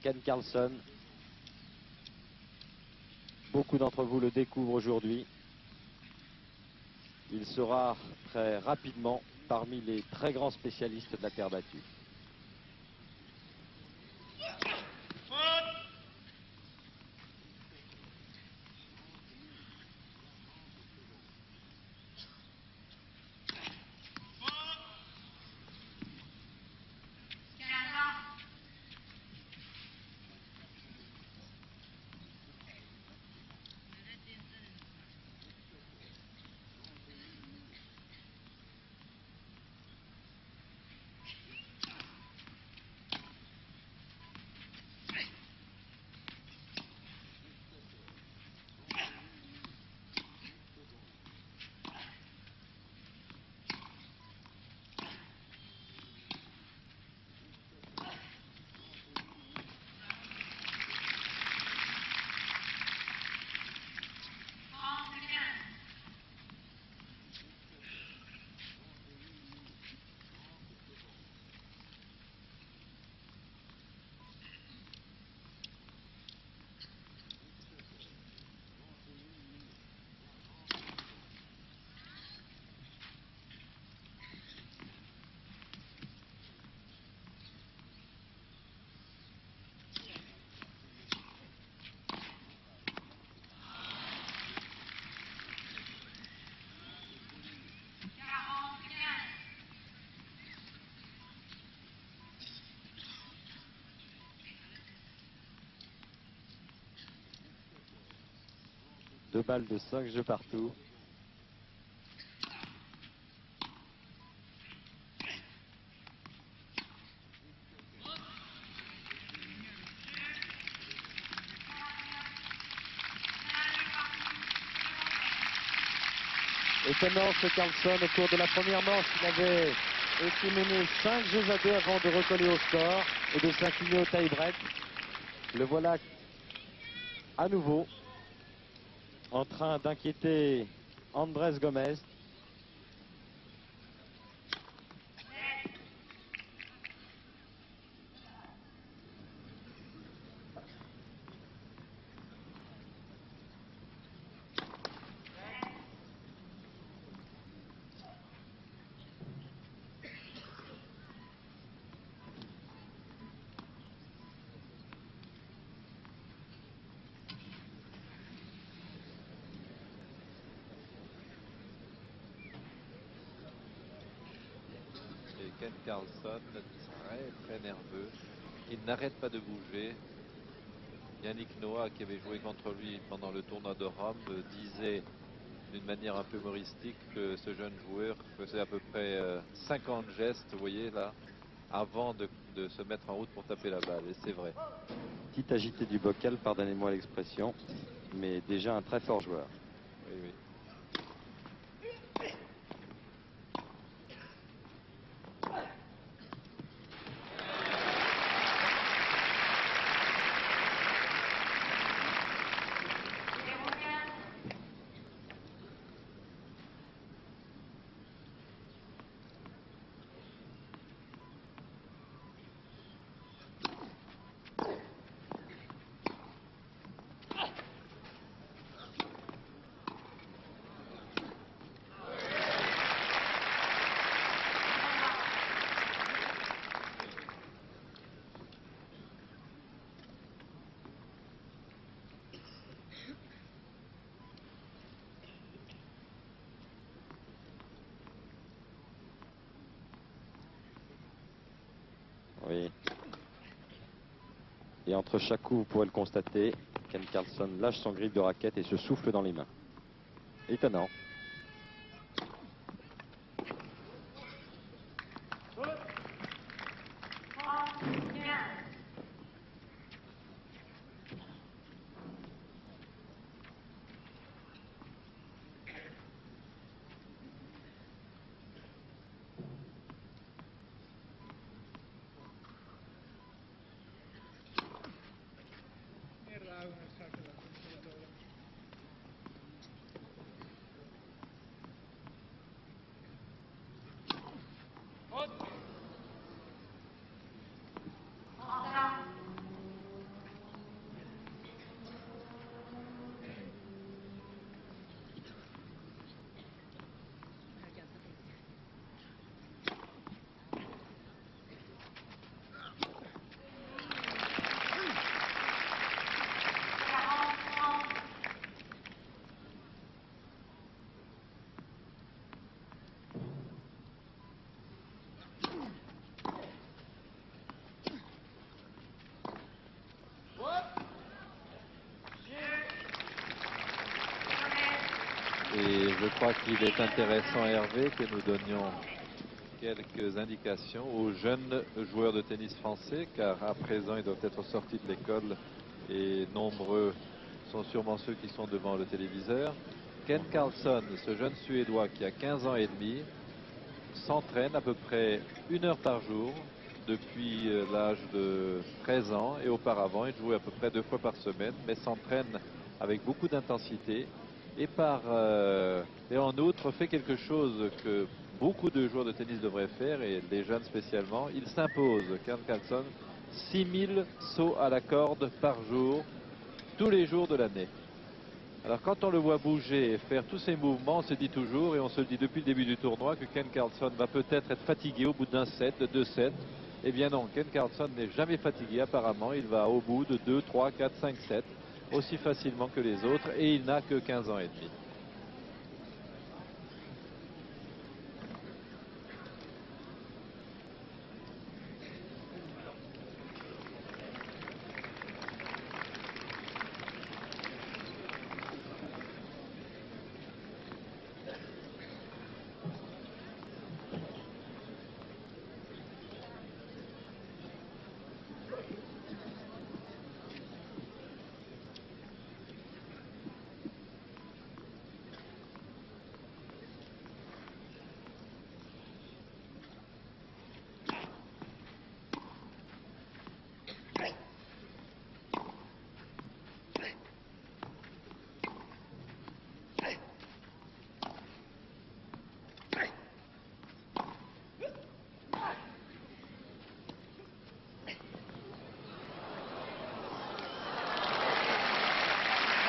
Ken Carlson. Beaucoup d'entre vous le découvrent aujourd'hui. Il sera très rapidement parmi les très grands spécialistes de la terre battue. Deux balles de 5 jeux partout. Étonnant ce Carlson au cours de la première manche. Il avait été mené 5 jeux à 2 avant de recoller au score et de s'incliner au tie-break. Le voilà à nouveau en train d'inquiéter Andrés Gomez. Ken Carlson, très nerveux. Il n'arrête pas de bouger. Yannick Noah, qui avait joué contre lui pendant le tournoi de Rome, disait d'une manière un peu humoristique que ce jeune joueur faisait à peu près 50 gestes, vous voyez là, avant de se mettre en route pour taper la balle. Et c'est vrai. Petit agité du bocal, pardonnez-moi l'expression, mais déjà un très fort joueur. Oui, oui. Oui. Et entre chaque coup, vous pourrez le constater, Ken Carlson lâche son grip de raquette et se souffle dans les mains. Étonnant. Je crois qu'il est intéressant, Hervé, que nous donnions quelques indications aux jeunes joueurs de tennis français, car à présent ils doivent être sortis de l'école et nombreux sont sûrement ceux qui sont devant le téléviseur. Ken Carlson, ce jeune Suédois qui a 15 ans et demi, s'entraîne à peu près 1 heure par jour depuis l'âge de 13 ans, et auparavant il jouait à peu près 2 fois par semaine, mais s'entraîne avec beaucoup d'intensité et en outre fait quelque chose que beaucoup de joueurs de tennis devraient faire, et les jeunes spécialement. Il s'impose, Ken Carlson, 6000 sauts à la corde par jour, tous les jours de l'année. Alors quand on le voit bouger et faire tous ces mouvements, on se dit toujours, et on se le dit depuis le début du tournoi, que Ken Carlson va peut-être être fatigué au bout d'un set, de 2 sets. Eh bien non, Ken Carlson n'est jamais fatigué apparemment. Il va au bout de 2, 3, 4, 5 sets aussi facilement que les autres, et il n'a que 15 ans et demi.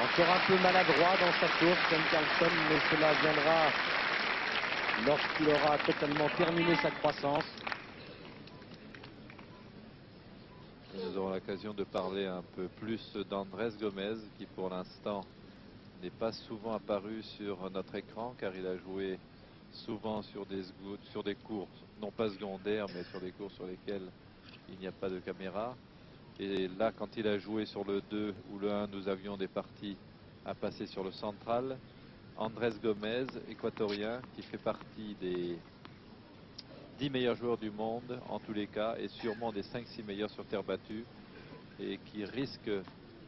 Encore un peu maladroit dans sa course, Ken Carlson, mais cela viendra lorsqu'il aura totalement terminé sa croissance. Et nous aurons l'occasion de parler un peu plus d'Andrés Gomez, qui pour l'instant n'est pas souvent apparu sur notre écran, car il a joué souvent sur des cours, non pas secondaires, mais sur des cours sur lesquels il n'y a pas de caméra. Et là, quand il a joué sur le 2 ou le 1, nous avions des parties à passer sur le central. Andrés Gomez, équatorien, qui fait partie des 10 meilleurs joueurs du monde en tous les cas, et sûrement des 5-6 meilleurs sur terre battue, et qui risque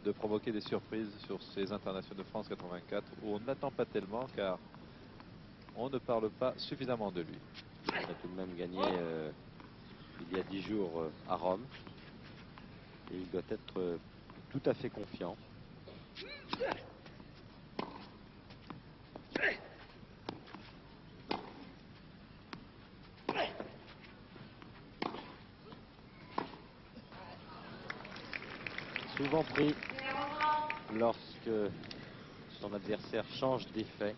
de provoquer des surprises sur ces internationaux de France 84, où on n'attend pas tellement, car on ne parle pas suffisamment de lui. Il a tout de même gagné il y a 10 jours à Rome, et il doit être tout à fait confiant. Souvent pris lorsque son adversaire change d'effet.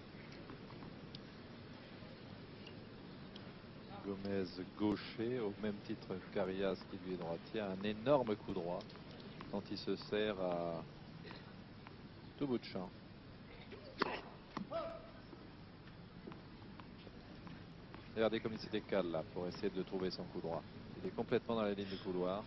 Gomez gaucher, au même titre qu'Arias qui lui est droitier, a un énorme coup droit quand il se sert à tout bout de champ. Regardez comme il se décale là pour essayer de trouver son coup droit. Il est complètement dans la ligne du couloir.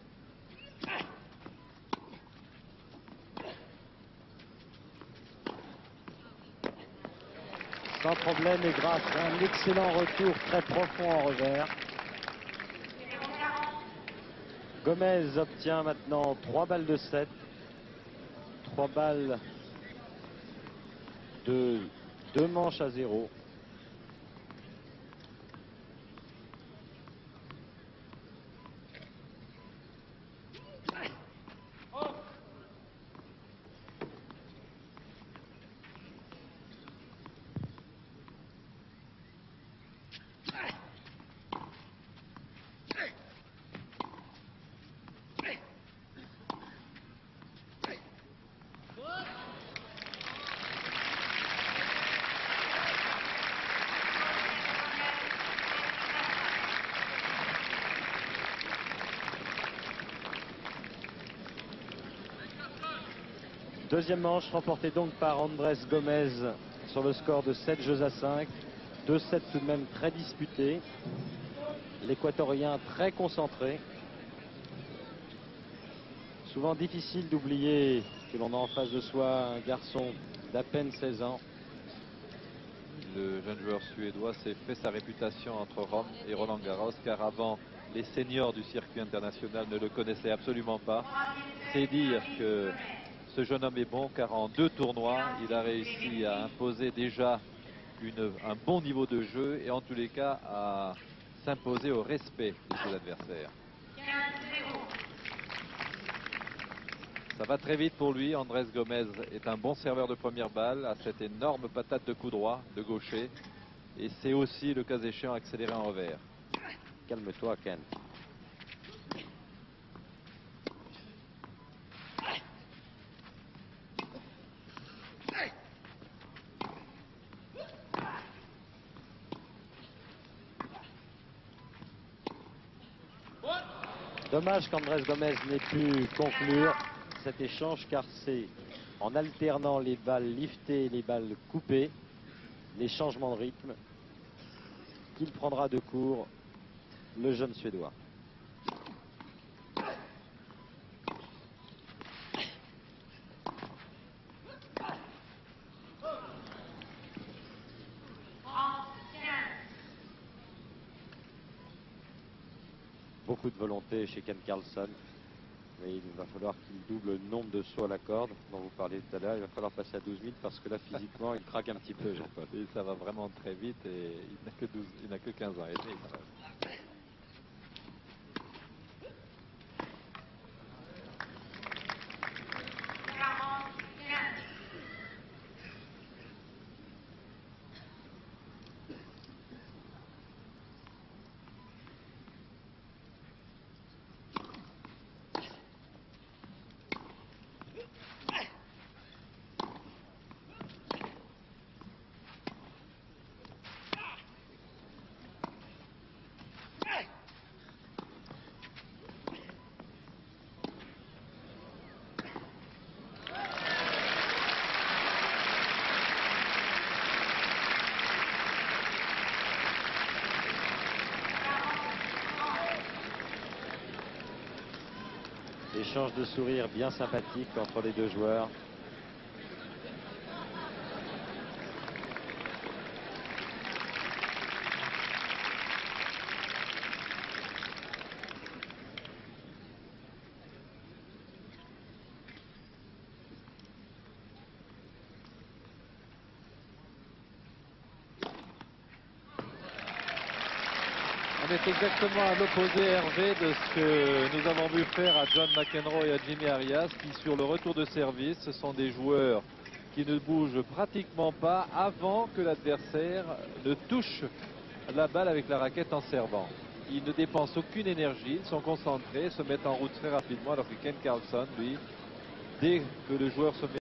Sans problème, et grâce à un excellent retour très profond en revers. Gomez obtient maintenant 3 balles de 7. 3 balles de 2 manches à 0. Deuxième manche remportée donc par Andrés Gomez sur le score de 7 jeux à 5. 2 sets tout de même très disputés. L'Équatorien très concentré. Souvent difficile d'oublier que l'on a en face de soi un garçon d'à peine 16 ans. le jeune joueur suédois s'est fait sa réputation entre Rome et Roland Garros, car avant, les seniors du circuit international ne le connaissaient absolument pas. C'est dire que ce jeune homme est bon, car en 2 tournois, il a réussi à imposer déjà un bon niveau de jeu et en tous les cas à s'imposer au respect de ses adversaires. Ça va très vite pour lui. Andrés Gomez est un bon serveur de première balle, a cette énorme patate de coup droit, de gaucher, et c'est aussi, le cas échéant, accélérer en revers. Calme-toi, Ken. Dommage qu'Andrés Gomez n'ait pu conclure cet échange, car c'est en alternant les balles liftées et les balles coupées, les changements de rythme, qu'il prendra de court le jeune Suédois. Beaucoup de volonté chez Ken Carlson, mais il va falloir qu'il double le nombre de sauts à la corde dont vous parliez tout à l'heure. Il va falloir passer à 12 000 parce que là, physiquement, il craque un petit peu, Jean-Paul. Et ça va vraiment très vite et il n'a que 15 ans et demi. Échange de sourires bien sympathique entre les deux joueurs. On est exactement à l'opposé, Hervé, de ce que nous avons vu faire à John McEnroe et à Jimmy Arias, qui sur le retour de service, ce sont des joueurs qui ne bougent pratiquement pas avant que l'adversaire ne touche la balle avec la raquette en servant. Ils ne dépensent aucune énergie, ils sont concentrés, se mettent en route très rapidement, alors que Ken Carlson, lui, dès que le joueur se met